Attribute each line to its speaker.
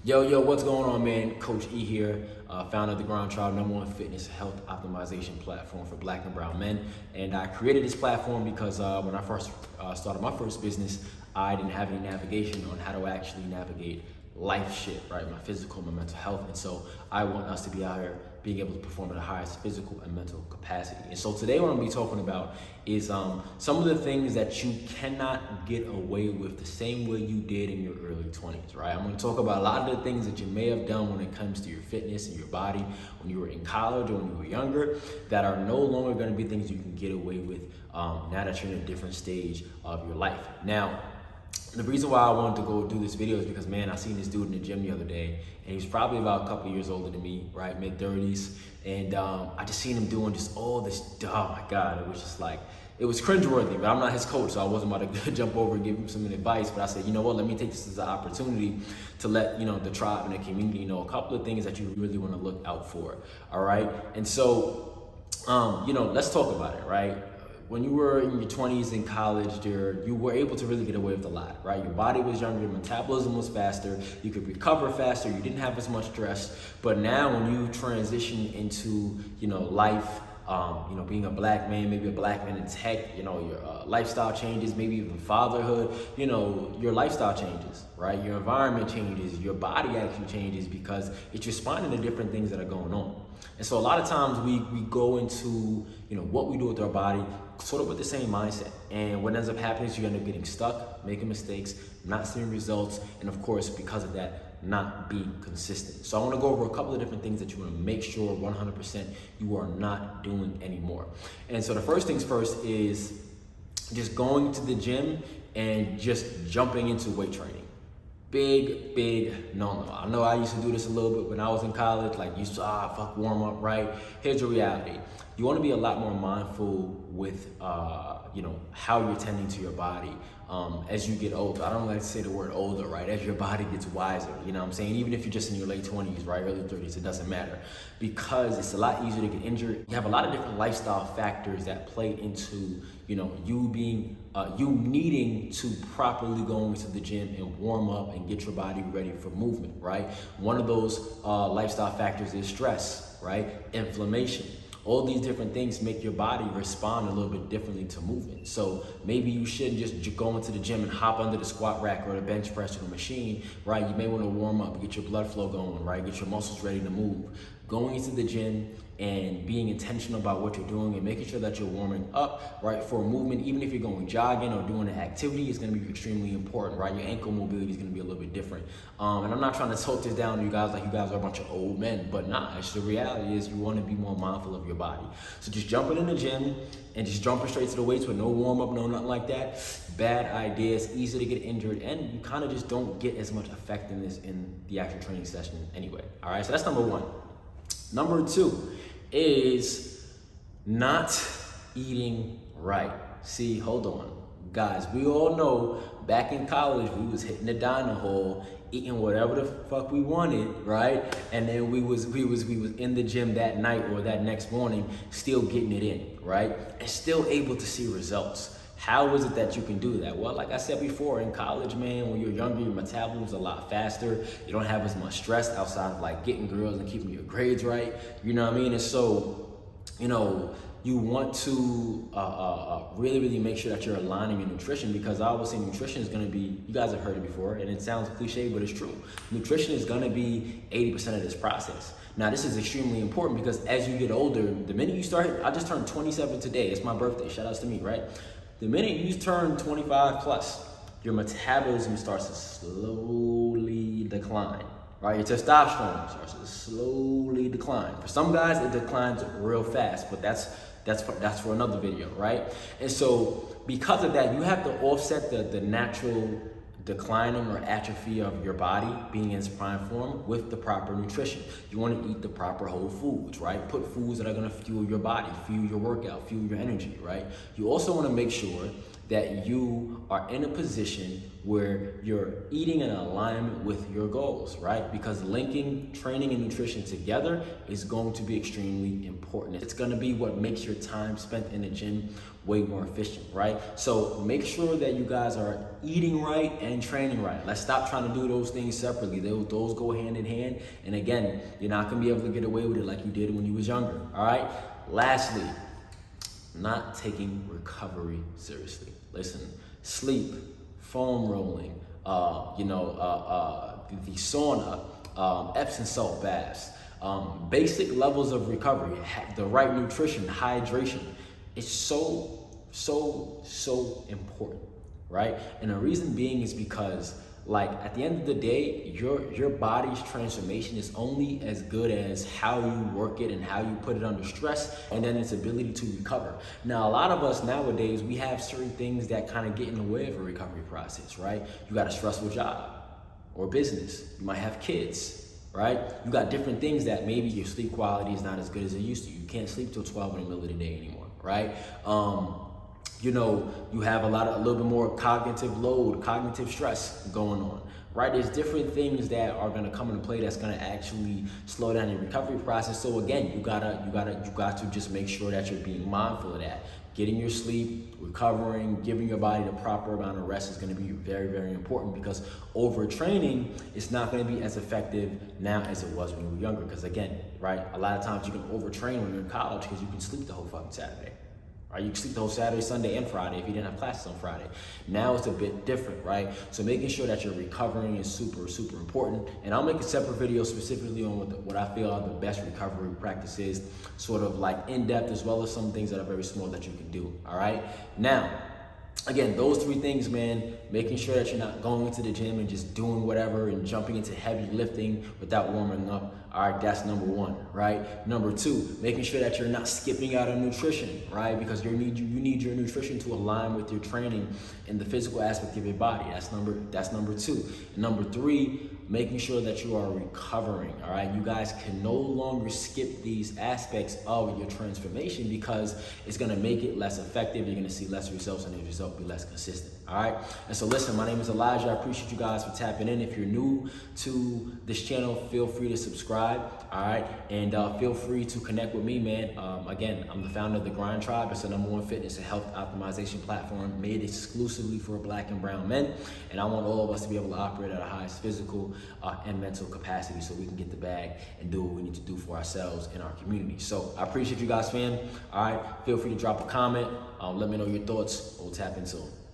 Speaker 1: Yo, what's going on, man? Coach E here, founder of the Grindtribe, #1 fitness health optimization platform for Black and brown men. And I created this platform because when I first started my first business, I didn't have any navigation on how to actually navigate life shit, right? My physical, my mental health. And so I want us to be out here being able to perform at the highest physical and mental capacity. And so today what I'm gonna be talking about is some of the things that you cannot get away with the same way you did in your early 20s, right? I'm gonna talk about a lot of the things that you may have done when it comes to your fitness and your body when you were in college or when you were younger that are no longer gonna be things you can get away with now that you're in a different stage of your life. Now, the reason why I wanted to go do this video is because, man, I seen this dude in the gym the other day, and he was probably about a couple years older than me, right, mid-30s, and I just seen him doing just all this, oh my God, it was just like, it was cringeworthy, but I'm not his coach, so I wasn't about to jump over and give him some advice, but I said, you know what, let me take this as an opportunity to let, the tribe and the community know a couple of things that you really want to look out for, all right? And so, let's talk about it, right? When you were in your 20s in college, you were able to really get away with a lot, right? Your body was younger, your metabolism was faster, you could recover faster, you didn't have as much stress. But now when you transition into, life, being a black man, maybe a black man in tech, your lifestyle changes, maybe even fatherhood, your lifestyle changes, right? Your environment changes, your body actually changes because it's responding to different things that are going on. And so a lot of times we go into, what we do with our body sort of with the same mindset. And what ends up happening is you end up getting stuck, making mistakes, not seeing results, and of course, because of that, not being consistent. So I want to go over a couple of different things that you want to make sure 100% you are not doing anymore. And so the first things first is just going to the gym and just jumping into weight training. Big no. I know I used to do this a little bit when I was in college, like used to, warm up, right? Here's the reality. You want to be a lot more mindful with, how you're tending to your body as you get older. I don't like to say the word older, right? As your body gets wiser, you know what I'm saying? Even if you're just in your late 20s, right? Early 30s, it doesn't matter because it's a lot easier to get injured. You have a lot of different lifestyle factors that play into, you needing to properly go into the gym and warm up and get your body ready for movement, right? One of those lifestyle factors is stress, right? Inflammation. All these different things make your body respond a little bit differently to movement. So maybe you shouldn't just go into the gym and hop under the squat rack or the bench press or the machine, right? You may want to warm up, get your blood flow going, right? Get your muscles ready to move. Going into the gym and being intentional about what you're doing and making sure that you're warming up, right, for a movement, even if you're going jogging or doing an activity, is going to be extremely important, right? Your ankle mobility is going to be a little bit different. And I'm not trying to talk this down to you guys like you guys are a bunch of old men, but nah, it's the reality is you want to be more mindful of your body. So just jumping in the gym and just jumping straight to the weights with no warm up, no nothing like that, bad idea. It's easy to get injured and you kind of just don't get as much effectiveness in the actual training session anyway. All right, so that's number one. Number two is not eating right. See, hold on. Guys, we all know back in college, we was hitting the diner hall, eating whatever the fuck we wanted, right? And then we was in the gym that night or that next morning, still getting it in, right? And still able to see results. How is it that you can do that? Well, like I said before, in college, man, when you're younger, your metabolism is a lot faster. You don't have as much stress outside of like getting girls and keeping your grades right. You know what I mean? And so, you want to really make sure that you're aligning your nutrition because I always say nutrition is going to be, you guys have heard it before, and it sounds cliche, but it's true. Nutrition is going to be 80% of this process. Now, this is extremely important because as you get older, the minute you start, I just turned 27 today. It's my birthday. Shout outs to me, right? The minute you turn 25 plus, your metabolism starts to slowly decline, right? Your testosterone starts to slowly decline. For some guys, it declines real fast, but that's for another video, right? And so because of that, you have to offset the natural declining or atrophy of your body being in its prime form with the proper nutrition. You want to eat the proper whole foods, right? Put foods that are going to fuel your body, fuel your workout, fuel your energy, right? You also want to make sure that you are in a position where you're eating in alignment with your goals, right? Because linking training and nutrition together is going to be extremely important. It's gonna be what makes your time spent in the gym way more efficient, right? So make sure that you guys are eating right and training right. Let's stop trying to do those things separately. Those go hand in hand. And again, you're not gonna be able to get away with it like you did when you was younger, all right? Lastly, not taking recovery seriously. Listen, sleep, foam rolling, the sauna, Epsom salt baths, basic levels of recovery, the right nutrition, hydration. It's so important, right? And the reason being is because, like, at the end of the day, your body's transformation is only as good as how you work it and how you put it under stress, and then its ability to recover. Now, a lot of us nowadays, we have certain things that kind of get in the way of a recovery process, right? You got a stressful job or business. You might have kids, right? You got different things that maybe your sleep quality is not as good as it used to. You can't sleep till 12 in the middle of the day anymore, right? You have a little bit more cognitive load, cognitive stress going on, right? There's different things that are gonna come into play that's gonna actually slow down your recovery process. So again, you got to just make sure that you're being mindful of that. Getting your sleep, recovering, giving your body the proper amount of rest is gonna be very, very important, because overtraining is not gonna be as effective now as it was when you were younger. Because again, right, a lot of times you can overtrain when you're in college because you can sleep the whole fucking Saturday. Right? You can sleep the whole Saturday, Sunday, and Friday if you didn't have classes on Friday. Now it's a bit different, right? So making sure that you're recovering is super, super important. And I'll make a separate video specifically on what I feel are the best recovery practices, sort of like in-depth, as well as some things that are very small that you can do, all right? Now, again, those three things, man, making sure that you're not going into the gym and just doing whatever and jumping into heavy lifting without warming up. All right, that's number one, right? Number two, making sure that you're not skipping out on nutrition, right? Because you need your nutrition to align with your training and the physical aspect of your body. That's number two. And number three, making sure that you are recovering, all right? You guys can no longer skip these aspects of your transformation, because it's gonna make it less effective. You're gonna see less results, and the result will be less consistent, all right? And so listen, my name is Elijah. I appreciate you guys for tapping in. If you're new to this channel, feel free to subscribe, all right? And feel free to connect with me, man. Again, I'm the founder of the Grindtribe. It's the #1 fitness and health optimization platform made exclusively for Black and brown men. And I want all of us to be able to operate at our highest physical and mental capacity, so we can get the bag and do what we need to do for ourselves and our community. So I appreciate you guys, fam. All right, feel free to drop a comment. Let me know your thoughts. We'll tap in soon.